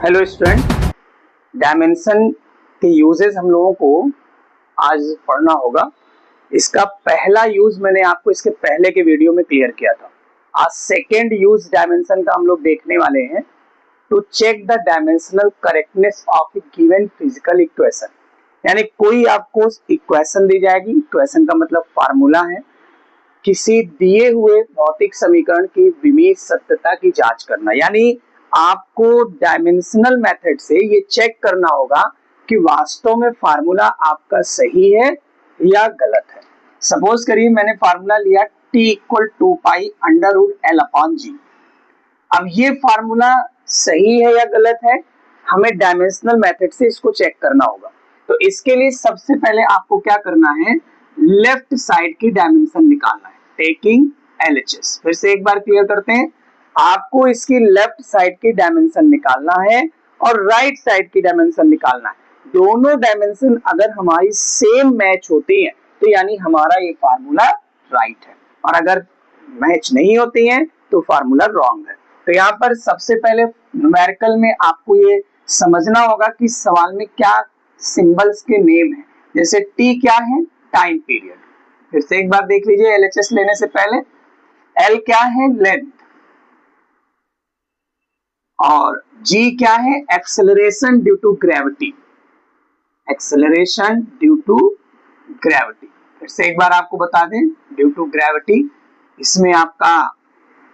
Hello student, dimension के uses हम लोगों को आज पढ़ना होगा। इसका पहला यूज मैंने आपको इसके पहले के वीडियो में क्लियर किया था। आज सेकेंड यूज डायमेंशन का हम लोग देखने वाले हैं, to check the dimensional correctness of a given physical equation. यानी कोई आपको इक्वेशन दी जाएगी, इक्वेशन का मतलब फार्मूला है, किसी दिए हुए भौतिक समीकरण की विमीत सत्यता की जांच करना। यानी आपको डायमेंशनल मेथड से ये चेक करना होगा कि वास्तव में फार्मूला आपका सही है या गलत है। सपोज करिए मैंने फार्मूला लिया t equal to pi under root L upon g. अब ये फार्मूला सही है या गलत है, हमें डायमेंशनल मेथड से इसको चेक करना होगा। तो इसके लिए सबसे पहले आपको क्या करना है, लेफ्ट साइड की डायमेंशन निकालना है, टेकिंग LHS। फिर से एक बार क्लियर करते हैं, आपको इसकी लेफ्ट साइड की डायमेंशन निकालना है और राइट साइड की डायमेंशन निकालना है। दोनों डायमेंशन अगर हमारी सेम मैच होती है तो यानी हमारा ये फार्मूला राइट है, और अगर मैच नहीं होती है तो फार्मूला रॉन्ग है। तो यहाँ पर सबसे पहले न्यूमेरिकल में आपको ये समझना होगा कि सवाल में क्या सिंबल्स के नेम है। जैसे टी क्या है, टाइम पीरियड। फिर से एक बार देख लीजिए LHS लेने से पहले, एल क्या है, लेंथ, और जी क्या है, acceleration due to gravity, acceleration due to gravity. फिर से एक बार आपको बता दें, ड्यू टू ग्रेविटी, इसमें आपका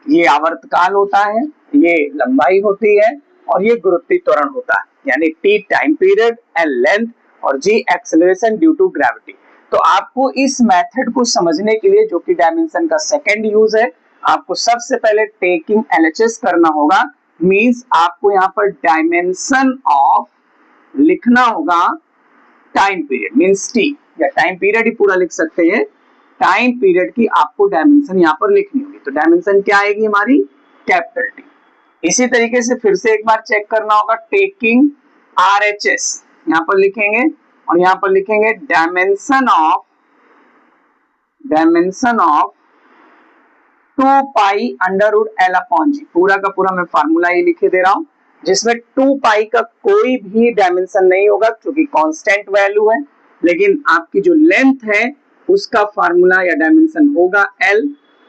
ये आवर्तकाल होता है, ये लंबाई होती है, और ये गुरुत्वीय त्वरण होता है। यानी T time period, L length, और जी एक्सेलरेशन ड्यू टू ग्रेविटी। तो आपको इस मेथड को समझने के लिए, जो कि डायमेंशन का सेकंड यूज है, आपको सबसे पहले टेकिंग LHS करना होगा। मींस आपको यहाँ पर डायमेंशन ऑफ लिखना होगा टाइम पीरियड, मींस टी, या टाइम पीरियड ही पूरा लिख सकते हैं। टाइम पीरियड की आपको डायमेंशन यहाँ पर लिखनी होगी। तो डायमेंशन क्या आएगी हमारी, कैपिटल टी। इसी तरीके से फिर से एक बार चेक करना होगा, टेकिंग RHS यहाँ पर लिखेंगे, और यहाँ पर लिखेंगे dimension of 2 pi under root L upon g. पूरा का पूरा मैं फार्मूला ये लिखे दे रहा हूं, जिसमें 2 पाई का कोई भी डायमेंशन नहीं होगा क्योंकि कांस्टेंट वैल्यू है, लेकिन आपकी जो लेंथ है उसका फार्मूला या डायमेंशन होगा L,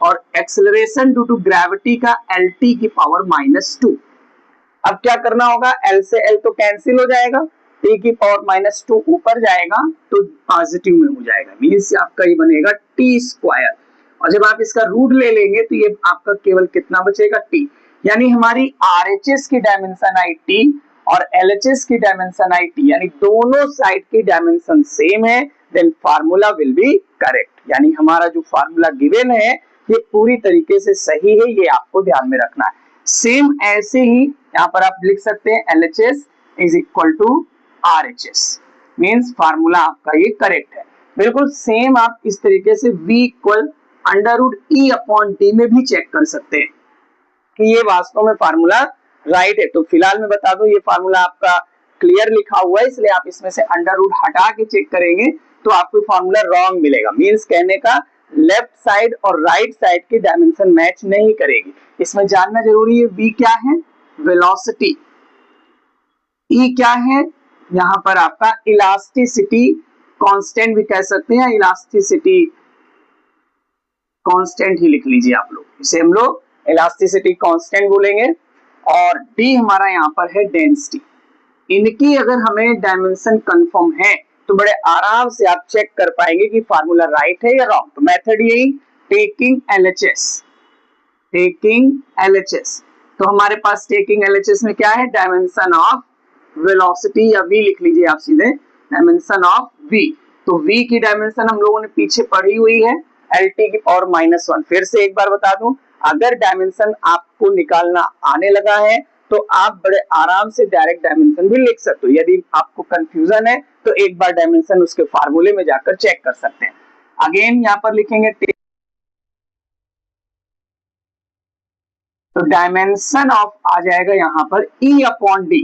और एक्सेलरेशन ड्यू टू ग्रेविटी का LT की पावर -2। अब क्या करना होगा, L से L तो कैंसिल हो जाएगा, T की पावर -2 ऊपर जाएगा तो पॉजिटिव में हो जाएगा, मींस आपका ये बनेगा T²। और जब आप इसका रूट ले लेंगे तो ये आपका केवल कितना बचेगा, T। यानी हमारी RHS की डायमेंशन आई T और LHS की डायमेंशन आई T, यानी दोनों साइड की डायमेंशन सेम है, then formula will be correct. यानी हमारा जो फार्मूला गिवन है ये पूरी तरीके से सही है, ये आपको ध्यान में रखना है। सेम ऐसे ही यहाँ पर आप लिख सकते हैं LHS is equal to RHS, means formula आपका ये करेक्ट है। बिल्कुल सेम आप इस तरीके से V equal under root E upon D में भी चेक कर सकते हैं कि ये वास्तव में फार्मूला राइट है। तो फिलहाल मैं बता दूं, ये फार्मूला आपका क्लियर लिखा हुआ है, इसलिए आप इसमें से अंडर रूट हटा के चेक करेंगे तो आपको फार्मूला रॉन्ग मिलेगा। मींस कहने का लेफ्ट साइड और राइट साइड की डायमेंशन मैच नहीं करेगी। इसमें जानना जरूरी है, V क्या है, वेलोसिटी, E क्या है, यहाँ पर आपका इलास्टिसिटी, कांस्टेंट भी कह सकते हैं, इलास्टिसिटी कांस्टेंट ही लिख लीजिए आप लोग, इसे हम लोग इलास्टिसिटी कांस्टेंट बोलेंगे। और डी हमारा यहाँ पर है डेंसिटी। इनकी अगर हमें डायमेंशन कंफर्म है तो बड़े आराम से आप चेक कर पाएंगे कि फार्मूला राइट है या रॉन्ग। तो मेथड यही, टेकिंग LHS। तो हमारे पास टेकिंग LHS में क्या है, डायमेंशन ऑफ वेलोसिटी, या V लिख लीजिए आप सीधे, डायमेंशन ऑफ V। तो V की डायमेंशन हम लोगों ने पीछे पढ़ी हुई है, LT की पावर -1। फिर से एक बार बता दूं, अगर डायमेंशन आपको निकालना आने लगा है तो आप बड़े आराम से डायरेक्ट डायमेंशन भी लिख सकते हो। यदि आपको कंफ्यूजन है तो एक बार डायमेंशन उसके फार्मूले में जाकर चेक कर सकते हैं। अगेन यहाँ पर लिखेंगे, तो डायमेंशन ऑफ आ जाएगा यहाँ पर E अपॉन डी।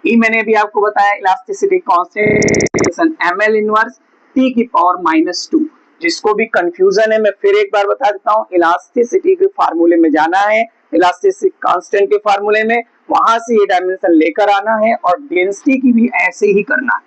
E मैंने भी आपको बताया elasticity constant, ml inverse T की पावर -2। जिसको भी कंफ्यूजन है मैं फिर एक बार बता देता हूँ, इलास्टिसिटी के फार्मूले में जाना है इलास्टिसिटी कांस्टेंट के फार्मूले में, वहां से ये डायमेंशन लेकर आना है और डेंसिटी की भी ऐसे ही करना है।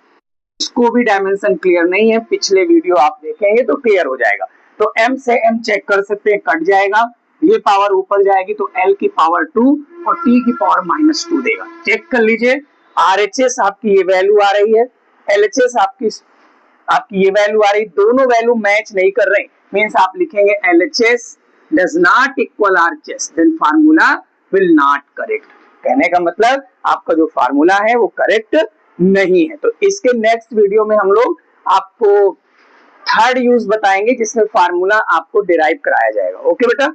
इसको भी डायमेंशन क्लियर नहीं है, पिछले वीडियो आप देखेंगे तो क्लियर हो जाएगा। तो m से m चेक कर सकते हैं, कट जाएगा, ये पावर ऊपर जाएगी तो l की पावर 2 और t की पावर -2 देगा। चेक कर लीजिए, RHS आपकी ये वैल्यू आ रही है, LHS आपकी ये वैल्यू आ रही, दोनों वैल्यू मैच नहीं कर रहे, मींस आप लिखेंगे LHS does not equal RHS, then formula will not correct। कहने का मतलब आपका जो फार्मूला है वो करेक्ट नहीं है। तो इसके नेक्स्ट वीडियो में हम लोग आपको थर्ड यूज बताएंगे जिसमें फार्मूला आपको डिराइव कराया जाएगा। ओके बेटा।